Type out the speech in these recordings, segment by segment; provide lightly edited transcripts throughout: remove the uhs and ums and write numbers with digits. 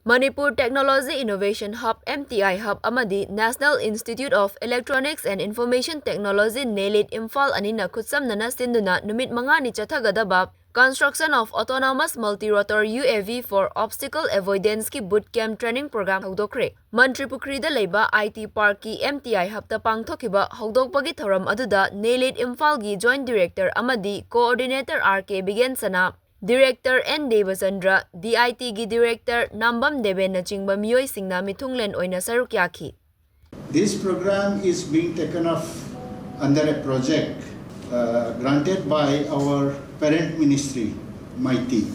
Manipur Technology Innovation Hub (MTI Hub) amadi National Institute of Electronics and Information Technology (NELIT) Imphal anina khutsamnana sinduna numit mangani chathagadaba Construction of Autonomous Multirotor UAV for Obstacle Avoidance ki Bootcamp Training Program Houdokhre. Mantripukrida leiba IT Park ki MTI Hub ta pangthokiba Houdokpagi thoram aduda NELIT Imphal gi Joint Director amadi Coordinator RK Bigensana Director N. Devachandra, DIT gi Director Nambam Deben nachingba miyoi singna mithunglen oina saruk yakhi. This program is being taken up under a project granted by our parent ministry, MIT.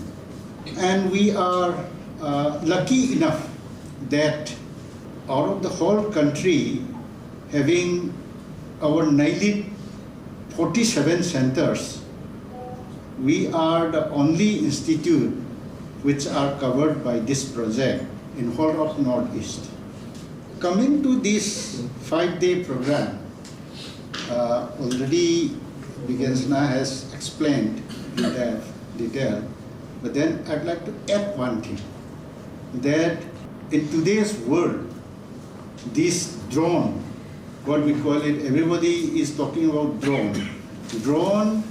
And we are lucky enough that out of the whole country, having our nearly 47 centers, we are the only institute which are covered by this project in whole of Northeast. Coming to this 5-day program, already Bigensana has explained in detail, but then I'd like to add one thing, that in today's world, this drone, what we call it, everybody is talking about drone. Drone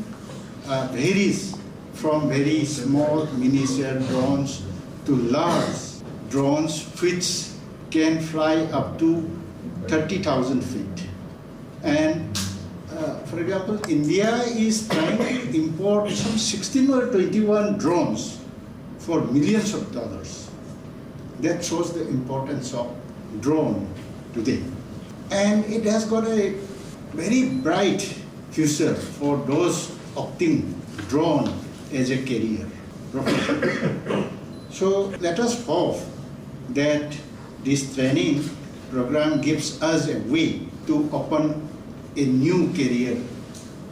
varies from very small miniature drones to large drones which can fly up to 30,000 feet. And for example, India is trying to import some 16 or 21 drones for millions of dollars. That shows the importance of drone today. And it has got a very bright future for those opting drone as a career profession. So let us hope that this training program gives us a way to open a new career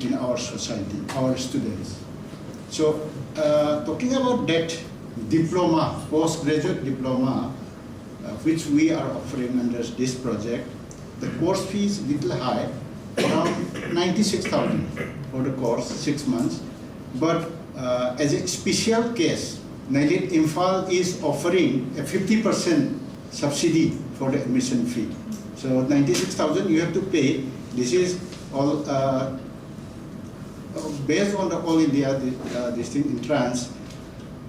in our society, our students. So talking about that diploma, postgraduate diploma, which we are offering under this project, the course fee is little high, around 96,000 for the course, 6 months. But as a special case, NELIT Imphal is offering a 50% subsidy for the admission fee. So 96,000 you have to pay. This is all based on the All India this thing entrance.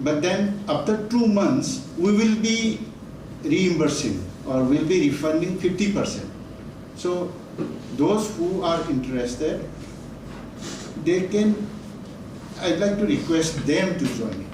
But then after 2 months, we will be reimbursing or will be refunding 50%. So those who are interested, they can, I'd like to request them to join it.